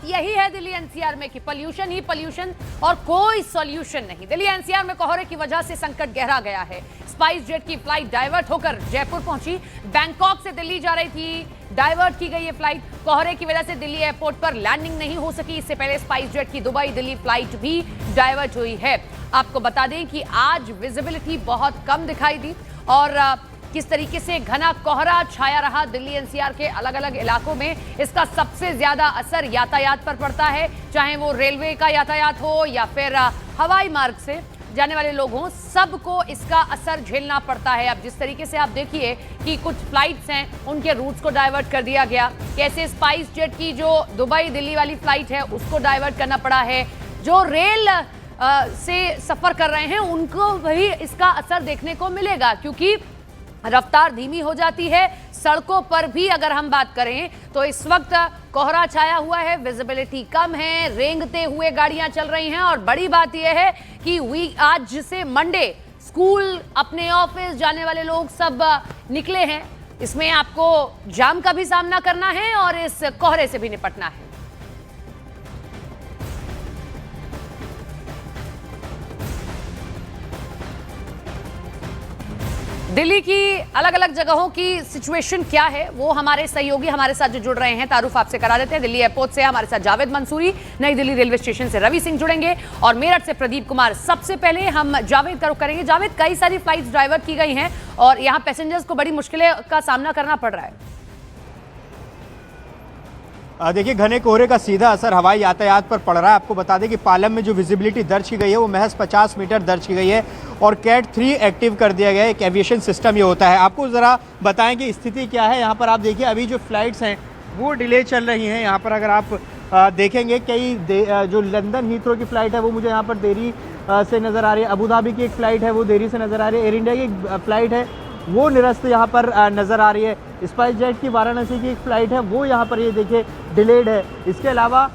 यही है दिल्ली एनसीआर में कि पोल्यूशन ही पोल्यूशन और कोई सॉल्यूशन नहीं। दिल्ली एनसीआर में कोहरे की वजह से संकट गहरा गया है। स्पाइस जेट की फ्लाइट डाइवर्ट होकर जयपुर पहुंची, बैंकॉक से दिल्ली जा रही थी, डाइवर्ट की गई ये फ्लाइट। कोहरे की वजह से दिल्ली एयरपोर्ट पर लैंडिंग नहीं हो सकी। इससे पहले स्पाइस जेट की दुबई दिल्ली फ्लाइट भी डाइवर्ट हुई है। आपको बता दें कि आज विजिबिलिटी बहुत कम दिखाई दी और किस तरीके से घना कोहरा छाया रहा दिल्ली एनसीआर के अलग अलग इलाकों में। इसका सबसे ज्यादा असर यातायात पर पड़ता है, चाहे वो रेलवे का यातायात हो या फिर हवाई मार्ग से जाने वाले लोग हों, सबको इसका असर झेलना पड़ता है। अब जिस तरीके से आप देखिए कि कुछ फ्लाइट्स हैं उनके रूट्स को डाइवर्ट कर दिया गया, कैसे स्पाइस जेट की जो दुबई दिल्ली वाली फ्लाइट है उसको डाइवर्ट करना पड़ा है। जो रेल से सफर कर रहे हैं उनको भी इसका असर देखने को मिलेगा, क्योंकि रफ्तार धीमी हो जाती है। सड़कों पर भी अगर हम बात करें तो इस वक्त कोहरा छाया हुआ है, विजिबिलिटी कम है, रेंगते हुए गाड़ियां चल रही हैं। और बड़ी बात यह है कि आज से मंडे स्कूल, अपने ऑफिस जाने वाले लोग सब निकले हैं। इसमें आपको जाम का भी सामना करना है और इस कोहरे से भी निपटना है। दिल्ली की अलग अलग जगहों की सिचुएशन क्या है वो हमारे सहयोगी हमारे साथ जो जुड़ रहे हैं तारुफ आपसे करा देते हैं। दिल्ली एयरपोर्ट से हमारे साथ जावेद मंसूरी, नई दिल्ली रेलवे स्टेशन से रवि सिंह जुड़ेंगे और मेरठ से प्रदीप कुमार। सबसे पहले हम जावेद का रुख करेंगे। जावेद, कई सारी फ्लाइट्स डाइवर्ट की गई हैं और यहाँ पैसेंजर्स को बड़ी मुश्किलें का सामना करना पड़ रहा है। देखिए, घने कोहरे का सीधा असर हवाई यातायात पर पड़ रहा है। आपको बता दें कि पालम में जो विजिबिलिटी दर्ज की गई है वो महज 50 मीटर दर्ज की गई है और कैट 3 एक्टिव कर दिया गया है। एक एविएशन सिस्टम ये होता है। आपको ज़रा बताएं कि स्थिति क्या है यहाँ पर। आप देखिए, अभी जो फ्लाइट्स हैं वो डिले चल रही हैं। यहाँ पर अगर आप देखेंगे कई जो लंदन हीथ्रो की फ़्लाइट है वो मुझे यहाँ पर देरी से नज़र आ रही है। अबू धाबी की एक फ़्लाइट है वो देरी से नज़र आ रही है। एयर इंडिया की एक फ़्लाइट है वो निरस्त यहाँ पर नज़र आ रही है। स्पाइस जेट की वाराणसी की एक फ़्लाइट है वो यहाँ पर ये देखिए डिलेड है। इसके अलावा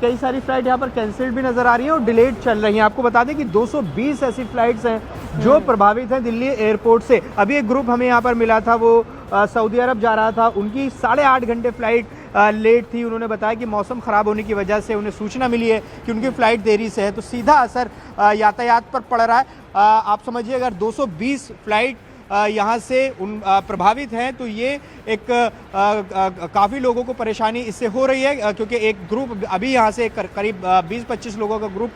कई सारी फ़्लाइट यहाँ पर कैंसिल्ड भी नज़र आ रही हैं और डिलेड चल रही हैं। आपको बता दें कि 220 ऐसी फ़्लाइट्स हैं जो प्रभावित हैं दिल्ली एयरपोर्ट से। अभी एक ग्रुप हमें यहाँ पर मिला था, वो सऊदी अरब जा रहा था। उनकी 8.5 घंटे फ़्लाइट लेट थी। उन्होंने बताया कि मौसम ख़राब होने की वजह से उन्हें सूचना मिली है कि उनकी फ़्लाइट देरी से है, तो सीधा असर यातायात पर पड़ रहा है। आप समझिए, अगर 220 फ़्लाइट यहाँ से प्रभावित हैं तो ये एक काफ़ी लोगों को परेशानी इससे हो रही है, क्योंकि एक ग्रुप अभी यहाँ से करीब 20-25 लोगों का ग्रुप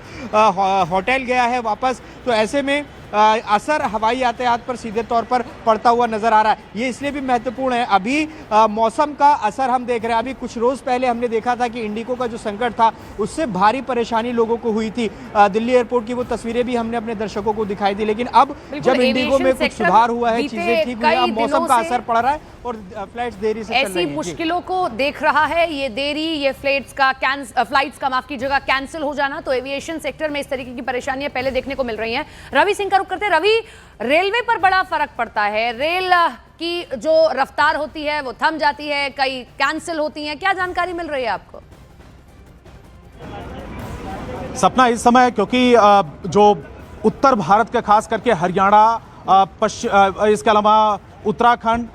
होटल गया है वापस। तो ऐसे में असर हवाई यातायात पर सीधे तौर पर पड़ता हुआ नज़र आ रहा है। ये इसलिए भी महत्वपूर्ण है, अभी मौसम का असर हम देख रहे हैं। अभी कुछ रोज़ पहले हमने देखा था कि इंडिगो का जो संकट था उससे भारी परेशानी लोगों को हुई थी। दिल्ली एयरपोर्ट की वो तस्वीरें भी हमने अपने दर्शकों को दिखाई दी। लेकिन अब जब इंडिगो में कुछ सुधार हुआ है, चीज़ें ठीक हुई, अब मौसम का असर पड़ रहा है और फ्लाइट्स देरी से चल रही हैं। ऐसी मुश्किलों को देख रहा है ये देरी, ये फ्लाइट्स का माफ कीजिएगा कैंसिल हो जाना, तो एविएशन सेक्टर में इस तरीके की परेशानियां पहले देखने को मिल रही हैं। रवि सिंह का रुख करते हैं। रवि, रेलवे पर बड़ा फर्क पड़ता है, रेल की जो रफ्तार होती है वो थम जाती है, कई कैंसिल होती हैं, क्या जानकारी मिल रही है आपको? सपना, इस समय क्योंकि जो उत्तर भारत के खास करके हरियाणा, इसके अलावा उत्तराखंड,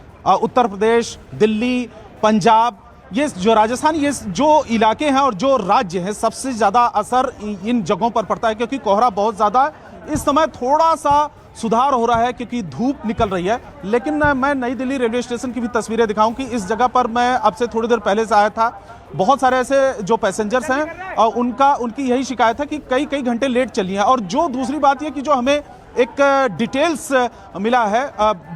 उत्तर प्रदेश, दिल्ली, पंजाब, ये जो राजस्थान, ये जो इलाके हैं और जो राज्य हैं, सबसे ज़्यादा असर इन जगहों पर पड़ता है क्योंकि कोहरा बहुत ज़्यादा है। इस समय थोड़ा सा सुधार हो रहा है क्योंकि धूप निकल रही है। लेकिन मैं नई दिल्ली रेलवे स्टेशन की भी तस्वीरें दिखाऊं कि इस जगह पर मैं अब से थोड़ी देर पहले से आया था। बहुत सारे ऐसे जो पैसेंजर्स हैं उनकी यही शिकायत है कि कई घंटे लेट चली हैं। और जो दूसरी बात यह कि जो हमें एक डिटेल्स मिला है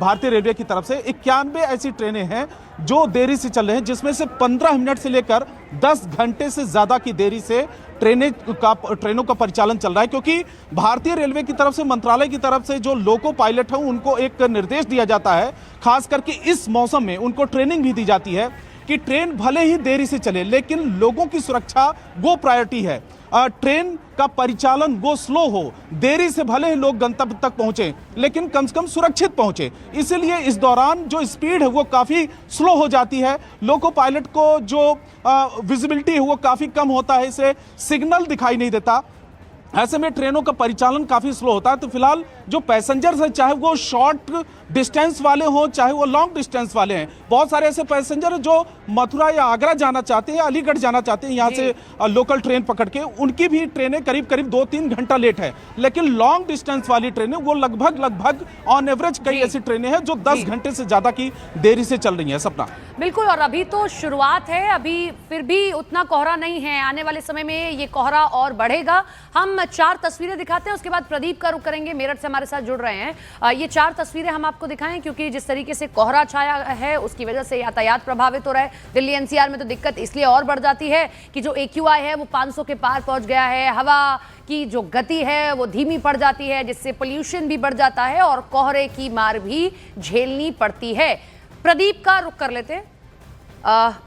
भारतीय रेलवे की तरफ से, 91 ऐसी ट्रेनें हैं जो देरी से चल रहे हैं, जिसमें से 15 मिनट से लेकर 10 घंटे से ज़्यादा की देरी से ट्रेनों का परिचालन चल रहा है। क्योंकि भारतीय रेलवे की तरफ से, मंत्रालय की तरफ से जो लोको पायलट हैं उनको एक निर्देश दिया जाता है, खास करके इस मौसम में उनको ट्रेनिंग भी दी जाती है कि ट्रेन भले ही देरी से चले लेकिन लोगों की सुरक्षा वो प्रायोरिटी है। ट्रेन का परिचालन वो स्लो हो, देरी से भले ही लोग गंतव्य तक पहुंचे लेकिन कम से कम सुरक्षित पहुंचे। इसीलिए इस दौरान जो स्पीड है वो काफ़ी स्लो हो जाती है। लोको पायलट को जो विजिबिलिटी है वो काफ़ी कम होता है, इसे सिग्नल दिखाई नहीं देता। ऐसे में ट्रेनों का परिचालन काफ़ी स्लो होता है। तो फिलहाल जो पैसेंजर्स हैं, चाहे वो शॉर्ट डिस्टेंस वाले हों चाहे वो लॉन्ग डिस्टेंस वाले हैं, बहुत सारे ऐसे पैसेंजर हैं जो मथुरा या आगरा जाना चाहते हैं या अलीगढ़ जाना चाहते हैं यहाँ से लोकल ट्रेन पकड़ के, उनकी भी ट्रेनें करीब करीब 2-3 घंटा लेट है। लेकिन लॉन्ग डिस्टेंस वाली ट्रेनें वो लगभग ऑन एवरेज कई ऐसी ट्रेनें हैं जो 10 घंटे से ज़्यादा की देरी से चल रही हैं। सपना बिल्कुल, और अभी तो शुरुआत है, अभी फिर भी उतना कोहरा नहीं है, आने वाले समय में ये कोहरा और बढ़ेगा। हम 4 तस्वीरें दिखाते हैं, उसके बाद प्रदीप का रुख करेंगे, मेरठ से हमारे साथ जुड़ रहे हैं। ये 4 तस्वीरें हम आपको दिखाएं क्योंकि जिस तरीके से कोहरा छाया है उसकी वजह से यातायात प्रभावित हो रहा है। दिल्ली एनसीआर में तो दिक्कत इसलिए और बढ़ जाती है कि जो AQI है वो 500 के पार पहुंच गया है, हवा की जो गति है वो धीमी पड़ जाती है, जिससे पोल्यूशन भी बढ़ जाता है और कोहरे की मार भी झेलनी पड़ती है। प्रदीप का रुख कर लेते हैं,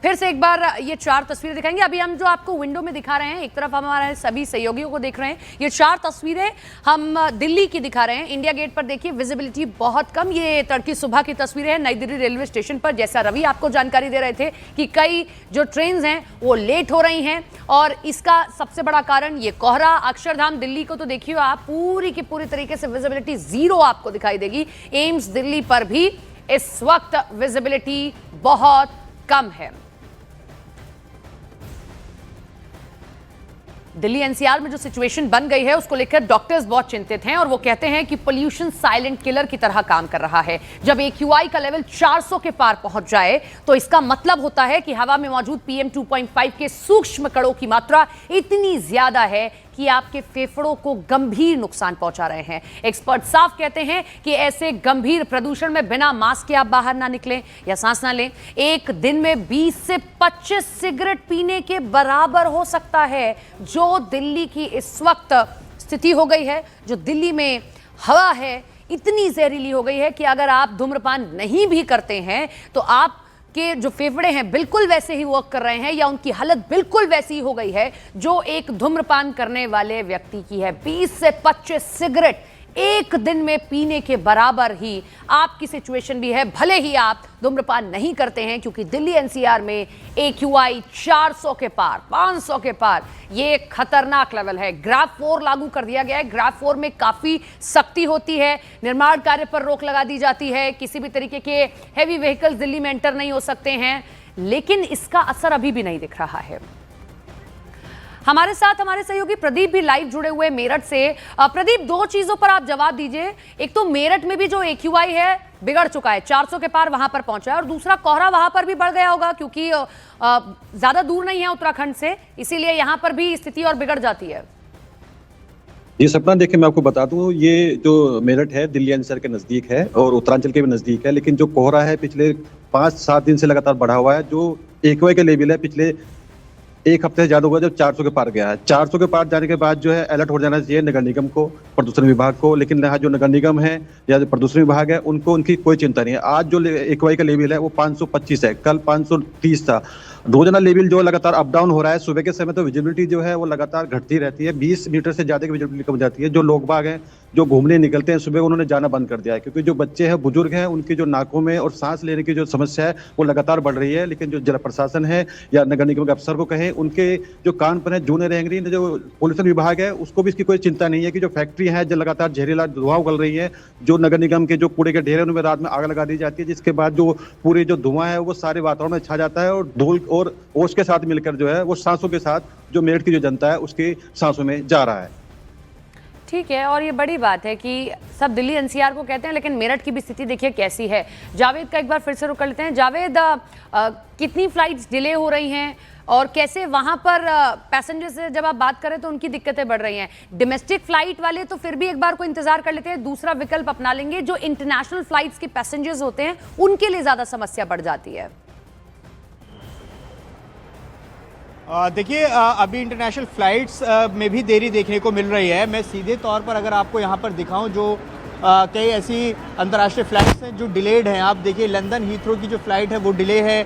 फिर से एक बार ये 4 तस्वीरें दिखाएंगे। अभी हम जो आपको विंडो में दिखा रहे हैं, एक तरफ हम हमारे सभी सहयोगियों को देख रहे हैं, ये 4 तस्वीरें हम दिल्ली की दिखा रहे हैं। इंडिया गेट पर देखिए विजिबिलिटी बहुत कम, ये तड़की सुबह की तस्वीरें हैं नई दिल्ली रेलवे स्टेशन पर। जैसा रवि आपको जानकारी दे रहे थे कि कई जो ट्रेन हैं वो लेट हो रही हैं और इसका सबसे बड़ा कारण ये कोहरा। अक्षरधाम दिल्ली को तो देखिए आप, पूरी की पूरी तरीके से विजिबिलिटी 0 आपको दिखाई देगी। एम्स दिल्ली पर भी इस वक्त विजिबिलिटी बहुत कम है। दिल्ली एनसीआर में जो सिचुएशन बन गई है उसको लेकर डॉक्टर्स बहुत चिंतित हैं और वो कहते हैं कि पोल्यूशन साइलेंट किलर की तरह काम कर रहा है। जब AQI का लेवल 400 के पार पहुंच जाए तो इसका मतलब होता है कि हवा में मौजूद PM 2.5 के सूक्ष्म कणों की मात्रा इतनी ज्यादा है कि आपके फेफड़ों को गंभीर नुकसान पहुंचा रहे हैं। एक्सपर्ट साफ कहते हैं कि ऐसे गंभीर प्रदूषण में बिना मास्क के आप बाहर ना निकलें या सांस ना लें। एक दिन में 20 से 25 सिगरेट पीने के बराबर हो सकता है जो दिल्ली की इस वक्त स्थिति हो गई है। जो दिल्ली में हवा है इतनी जहरीली हो गई है कि अगर आप धूम्रपान नहीं भी करते हैं तो आप के जो फेफड़े हैं बिल्कुल वैसे ही वर्क कर रहे हैं या उनकी हालत बिल्कुल वैसी ही हो गई है जो एक धूम्रपान करने वाले व्यक्ति की है। 20 से 25 सिगरेट एक दिन में पीने के बराबर ही आपकी सिचुएशन भी है, भले ही आप धूम्रपान नहीं करते हैं, क्योंकि दिल्ली एनसीआर में AQI 400 के पार, 500 के पार, ये खतरनाक लेवल है। ग्राफ 4 लागू कर दिया गया है। ग्राफ 4 में काफी सख्ती होती है, निर्माण कार्य पर रोक लगा दी जाती है, किसी भी तरीके के हैवी व्हीकल्स दिल्ली में एंटर नहीं हो सकते हैं, लेकिन इसका असर अभी भी नहीं दिख रहा है। हमारे साथ हमारे सहयोगी प्रदीप भी लाइव जुड़े हुए मेरठ से। प्रदीप, 2 चीजों पर आप जवाब दीजिए। एक तो मेरठ में भी जो AQI है बिगड़ चुका है, 400 के पार वहां पर पहुंचा है, और दूसरा कोहरा वहां पर भी बढ़ गया होगा क्योंकि ज्यादा दूर नहीं है उत्तराखंड से, इसीलिए यहां पर भी स्थिति और बिगड़ जाती है। ये सपना देखिए, मैं आपको बता दूं, ये जो मेरठ है दिल्ली एनसीआर के नजदीक है और उत्तरांचल के भी नजदीक है, लेकिन जो कोहरा है पिछले 5-7 दिन से लगातार बढ़ा हुआ है। जो AQI के लेवल है पिछले 1 हफ्ते से ज्यादा हुआ जब 400 के पार गया है। 400 के पार जाने के बाद जो है अलर्ट हो जाना चाहिए नगर निगम को, प्रदूषण विभाग को, लेकिन यहाँ जो नगर निगम है या जो प्रदूषण विभाग है उनको उनकी कोई चिंता नहीं है। आज जो AQI का लेवल है वो 525 है, कल 530 था। रोजाना लेवल जो लगातार अप डाउन हो रहा है। सुबह के समय तो विजिबिलिटी जो है वो लगातार घटती रहती है, 20 मीटर से ज्यादा की विजिबिलिटी कम जाती है। जो लोग बाग हैं जो घूमने निकलते हैं सुबह, उन्होंने जाना बंद कर दिया है, क्योंकि जो बच्चे हैं, बुजुर्ग हैं, उनकी जो नाकों में और सांस लेने की जो समस्या है वो लगातार बढ़ रही है। लेकिन जो जिला प्रशासन है या नगर निगम के अफसर को कहें, उनके जो कान पर है जूने रहेंगी। जो पोल्यूशन विभाग है उसको भी इसकी कोई चिंता नहीं है कि जो फैक्ट्री है जो लगातार जहरीला धुआं उगल रही है, जो नगर निगम के जो कूड़े के ढेर है उनमें रात में आग लगा दी जाती है, जिसके बाद जो पूरे जो धुआं है वो सारे वातावरण में छा जाता है और धूल और ओस के साथ मिलकर जो है वो सांसों के साथ जो मेरठ की जो जनता है उसकी सांसों में जा रहा है। ठीक है, और ये बड़ी बात है कि सब दिल्ली एनसीआर को कहते हैं, लेकिन मेरठ की भी स्थिति देखिए कैसी है। जावेद का एक बार फिर से रुक कर लेते हैं। जावेद, कितनी फ्लाइट्स डिले हो रही हैं और कैसे वहां पर पैसेंजर से जब आप बात करें तो उनकी दिक्कतें बढ़ रही हैं? डोमेस्टिक फ्लाइट वाले तो फिर भी एक बार को इंतजार कर लेते हैं, दूसरा विकल्प अपना लेंगे। जो इंटरनेशनल फ्लाइट्स के पैसेंजर्स होते हैं उनके लिए ज्यादा समस्या बढ़ जाती है। देखिए, अभी इंटरनेशनल फ़्लाइट्स में भी देरी देखने को मिल रही है। मैं सीधे तौर पर अगर आपको यहाँ पर दिखाऊं, जो कई ऐसी अंतर्राष्ट्रीय फ़्लाइट्स हैं जो डिलेड हैं। आप देखिए, लंदन हीथ्रो की जो फ़्लाइट है वो डिले है।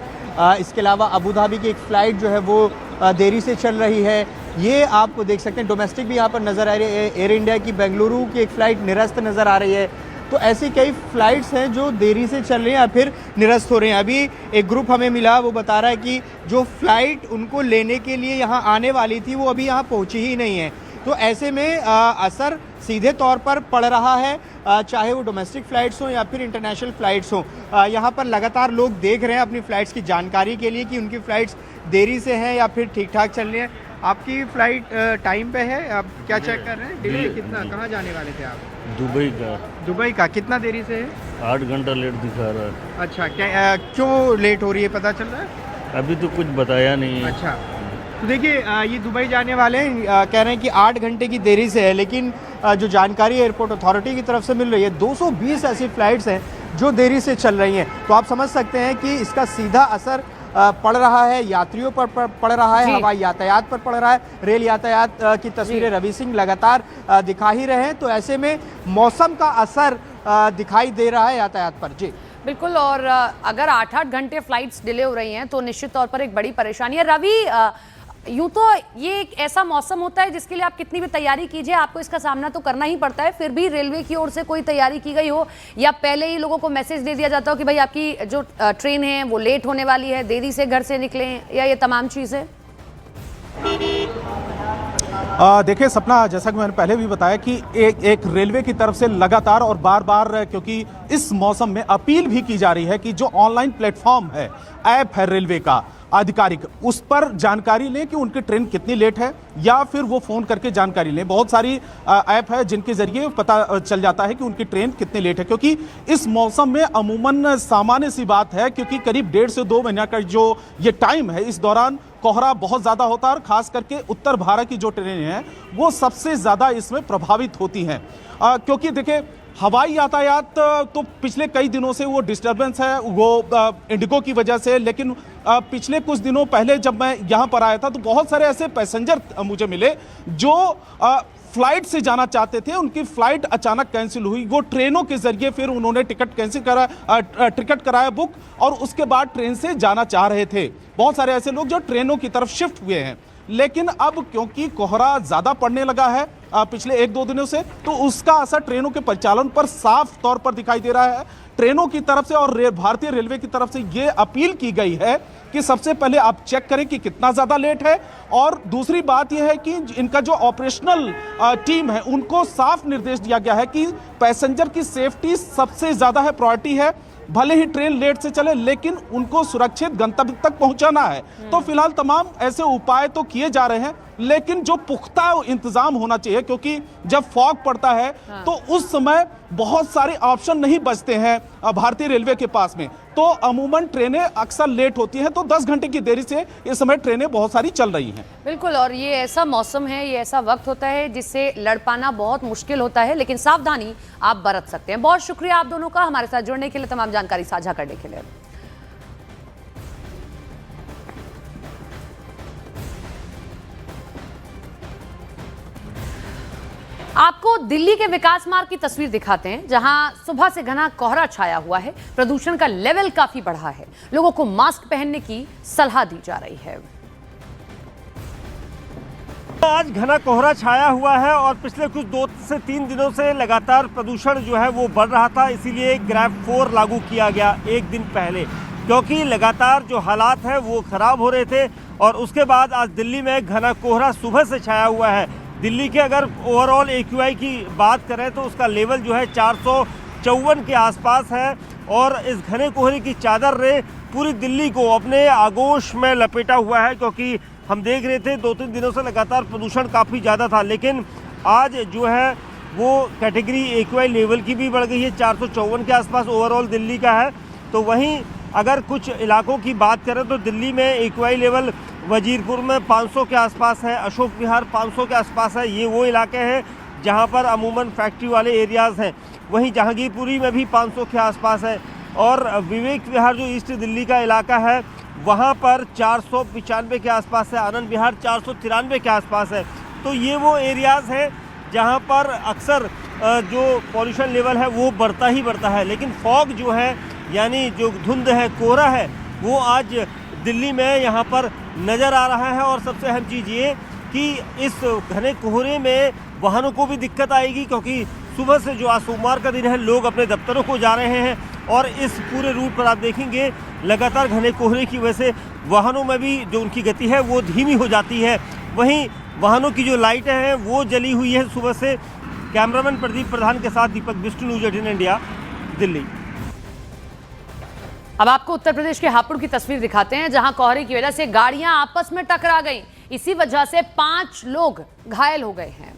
इसके अलावा अबू धाबी की एक फ़्लाइट जो है वो देरी से चल रही है। ये आप देख सकते हैं, डोमेस्टिक भी यहाँ पर नज़र आ रही है। एयर इंडिया की बेंगलुरु की एक फ़्लाइट निरस्त नज़र आ रही है। तो ऐसी कई फ्लाइट्स हैं जो देरी से चल रही हैं या फिर निरस्त हो रही हैं। अभी एक ग्रुप हमें मिला, वो बता रहा है कि जो फ्लाइट उनको लेने के लिए यहाँ आने वाली थी वो अभी यहाँ पहुँची ही नहीं है। तो ऐसे में असर सीधे तौर पर पड़ रहा है, चाहे वो डोमेस्टिक फ़्लाइट्स हों या फिर इंटरनेशनल फ़्लाइट्स हों। यहाँ पर लगातार लोग देख रहे हैं अपनी फ़्लाइट्स की जानकारी के लिए कि उनकी फ़्लाइट्स देरी से हैं या फिर ठीक-ठाक चल रही हैं। आपकी फ़्लाइट टाइम पे है? आप क्या चेक कर रहे हैं? डिले कितना? कहाँ जाने वाले थे आप? दुबई का। दुबई का कितना देरी से है? 8 घंटा लेट दिखा रहा है। अच्छा, क्या क्यों लेट हो रही है, पता चल रहा है? अभी तो कुछ बताया नहीं है। अच्छा, तो देखिए ये दुबई जाने वाले हैं, कह रहे हैं कि 8 घंटे की देरी से है, लेकिन जो जानकारी एयरपोर्ट अथॉरिटी की तरफ से मिल रही है 220 ऐसी फ़्लाइट्स हैं जो देरी से चल रही हैं। तो आप समझ सकते हैं कि इसका सीधा असर पड़ रहा है, यात्रियों पर पड़ रहा है, हवाई यातायात पर पड़ रहा है। रेल यातायात की तस्वीरें रवि सिंह लगातार दिखा ही रहे हैं, तो ऐसे में मौसम का असर दिखाई दे रहा है यातायात पर। जी बिल्कुल, और अगर 8-8 घंटे फ्लाइट्स डिले हो रही हैं तो निश्चित तौर पर एक बड़ी परेशानी है। रवि, यूं तो ये एक ऐसा मौसम होता है जिसके लिए आप कितनी भी तैयारी कीजिए आपको इसका सामना तो करना ही पड़ता है, फिर भी रेलवे की ओर से कोई तैयारी की गई हो या पहले ही लोगों को मैसेज दे दिया जाता हो कि भाई आपकी जो ट्रेन है वो लेट होने वाली है, देरी से घर से निकलें, या ये तमाम चीज़ें? देखिए सपना, जैसा कि मैंने पहले भी बताया कि एक रेलवे की तरफ से लगातार और बार बार, क्योंकि इस मौसम में अपील भी की जा रही है कि जो ऑनलाइन प्लेटफॉर्म है, ऐप है रेलवे का आधिकारिक, उस पर जानकारी लें कि उनकी ट्रेन कितनी लेट है, या फिर वो फ़ोन करके जानकारी लें। बहुत सारी ऐप है जिनके ज़रिए पता चल जाता है कि उनकी ट्रेन कितनी लेट है, क्योंकि इस मौसम में अमूमन सामान्य सी बात है, क्योंकि करीब 1.5 से 2 महीना का जो ये टाइम है, इस दौरान कोहरा बहुत ज़्यादा होता है और ख़ास करके उत्तर भारत की जो ट्रेनें हैं वो सबसे ज़्यादा इसमें प्रभावित होती हैं। क्योंकि देखिए हवाई यातायात तो पिछले कई दिनों से वो डिस्टर्बेंस है, वो इंडिगो की वजह से, लेकिन पिछले कुछ दिनों पहले जब मैं यहाँ पर आया था तो बहुत सारे ऐसे पैसेंजर मुझे मिले जो फ्लाइट से जाना चाहते थे, उनकी फ्लाइट अचानक कैंसिल हुई, वो ट्रेनों के जरिए फिर उन्होंने टिकट कराया बुक और उसके बाद ट्रेन से जाना चाह रहे थे। बहुत सारे ऐसे लोग जो ट्रेनों की तरफ शिफ्ट हुए हैं, लेकिन अब क्योंकि कोहरा ज़्यादा पड़ने लगा है पिछले 1-2 दिनों से, तो उसका असर ट्रेनों के परिचालन पर साफ तौर पर दिखाई दे रहा है। ट्रेनों की तरफ से और भारतीय रेलवे की तरफ से ये अपील की गई है कि सबसे पहले आप चेक करें कि कितना ज़्यादा लेट है, और दूसरी बात यह है कि इनका जो ऑपरेशनल टीम है उनको साफ निर्देश दिया गया है कि पैसेंजर की सेफ्टी सबसे ज़्यादा है, प्रायोरिटी है। भले ही ट्रेन लेट से चले लेकिन उनको सुरक्षित गंतव्य तक पहुंचाना है। तो फिलहाल तमाम ऐसे उपाय तो किए जा रहे हैं, लेकिन जो पुख्ता इंतजाम होना चाहिए, क्योंकि जब फॉग पड़ता है तो उस समय बहुत सारे ऑप्शन नहीं बचते हैं भारतीय रेलवे के पास में, तो अमूमन ट्रेनें अक्सर लेट होती हैं। तो 10 घंटे की देरी से इस समय ट्रेनें बहुत सारी चल रही हैं। बिल्कुल, और ये ऐसा मौसम है, ये ऐसा वक्त होता है जिससे लड़ पाना बहुत मुश्किल होता है, लेकिन सावधानी आप बरत सकते हैं। बहुत शुक्रिया आप दोनों का हमारे साथ जुड़ने के लिए, तमाम जानकारी साझा करने के लिए। आपको दिल्ली के विकास मार्ग की तस्वीर दिखाते हैं, जहां सुबह से घना कोहरा छाया हुआ है, प्रदूषण का लेवल काफी बढ़ा है, लोगों को मास्क पहनने की सलाह दी जा रही है। आज घना कोहरा छाया हुआ है और पिछले कुछ 2 से 3 दिनों से लगातार प्रदूषण जो है वो बढ़ रहा था, इसीलिए ग्रैब 4 लागू किया गया एक दिन पहले, क्योंकि लगातार जो हालात हैं वो खराब हो रहे थे। और उसके बाद आज दिल्ली में घना कोहरा सुबह से छाया हुआ है। दिल्ली के अगर ओवरऑल AQI की बात करें तो उसका लेवल जो है 454 के आसपास है, और इस घने कोहरे की चादर ने पूरी दिल्ली को अपने आगोश में लपेटा हुआ है, क्योंकि हम देख रहे थे 2-3 दिनों से लगातार प्रदूषण काफ़ी ज़्यादा था, लेकिन आज जो है वो कैटेगरी AQI लेवल की भी बढ़ गई है, 454 के आसपास ओवरऑल दिल्ली का है। तो वहीं अगर कुछ इलाकों की बात करें तो दिल्ली में AQI लेवल वजीरपुर में 500 के आसपास है, अशोक विहार 500 के आसपास है, ये वो इलाके हैं जहाँ पर अमूमन फैक्ट्री वाले एरियाज़ हैं। वहीं जहांगीरपुरी में भी 500 के आसपास है, और विवेक विहार जो ईस्ट दिल्ली का इलाका है वहाँ पर 495 के आसपास है, आनंद विहार 493 के आसपास है। तो ये वो एरियाज़ हैं जहाँ पर अक्सर जो पॉल्यूशन लेवल है वो बढ़ता ही बढ़ता है, लेकिन फॉग जो है यानी जो धुंध है, कोहरा है, वो आज दिल्ली में यहाँ पर नज़र आ रहा है। और सबसे अहम चीज़ ये कि इस घने कोहरे में वाहनों को भी दिक्कत आएगी, क्योंकि सुबह से जो आज सोमवार का दिन है लोग अपने दफ्तरों को जा रहे हैं, और इस पूरे रूट पर आप देखेंगे लगातार घने कोहरे की वजह से वाहनों में भी जो उनकी गति है वो धीमी हो जाती है। वहीं वाहनों की जो लाइटें हैं वो जली हुई है सुबह से। कैमरामैन प्रदीप प्रधान के साथ दीपक बिष्ट, न्यूज़ 18 इंडिया, दिल्ली। अब आपको उत्तर प्रदेश के हापुड़ की तस्वीर दिखाते हैं, जहां कोहरे की वजह से गाड़ियां आपस में टकरा गईं। इसी वजह से 5 लोग घायल हो गए हैं।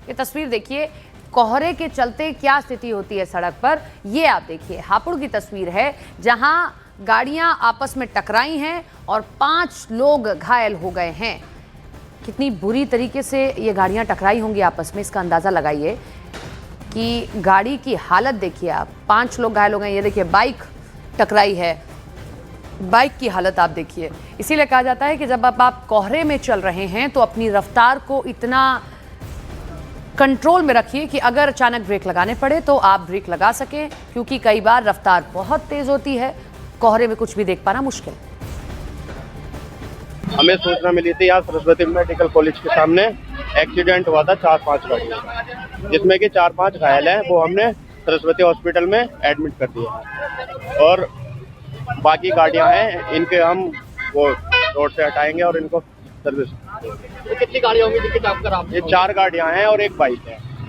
ये तस्वीर देखिए, कोहरे के चलते क्या स्थिति होती है सड़क पर, ये आप देखिए। हापुड़ की तस्वीर है जहां गाड़ियां आपस में टकराई हैं और 5 लोग घायल हो गए हैं। कितनी बुरी तरीके से ये गाड़ियां टकराई होंगी आपस में, इसका अंदाजा लगाइए कि गाड़ी की हालत देखिए आप। 5 लोग घायल हो गए। ये देखिए बाइक टकराई है, बाइक की हालत आप देखिए। इसीलिए कहा जाता है कि जब आप कोहरे में चल रहे हैं तो अपनी रफ्तार को इतना कंट्रोल में रखिए कि अगर अचानक ब्रेक लगाने पड़े तो आप ब्रेक लगा सकें, क्योंकि कई बार रफ्तार बहुत तेज होती है, कोहरे में कुछ भी देख पाना मुश्किल। हमें सूचना मिली थी यहाँ सरस्वती मेडिकल कॉलेज के सामने एक्सीडेंट हुआ था 4-5 गाड़ी, जिसमें कि 4-5 घायल हैं। वो हमने सरस्वती हॉस्पिटल में एडमिट कर दिया और बाकी गाड़ियां हैं इनके हम वो रोड से हटाएंगे और इनको सर्विस। तो कितनी गाड़ियां होंगी जिनकी टक्कर आप? ये 4 गाड़ियां हैं और एक बाइक है।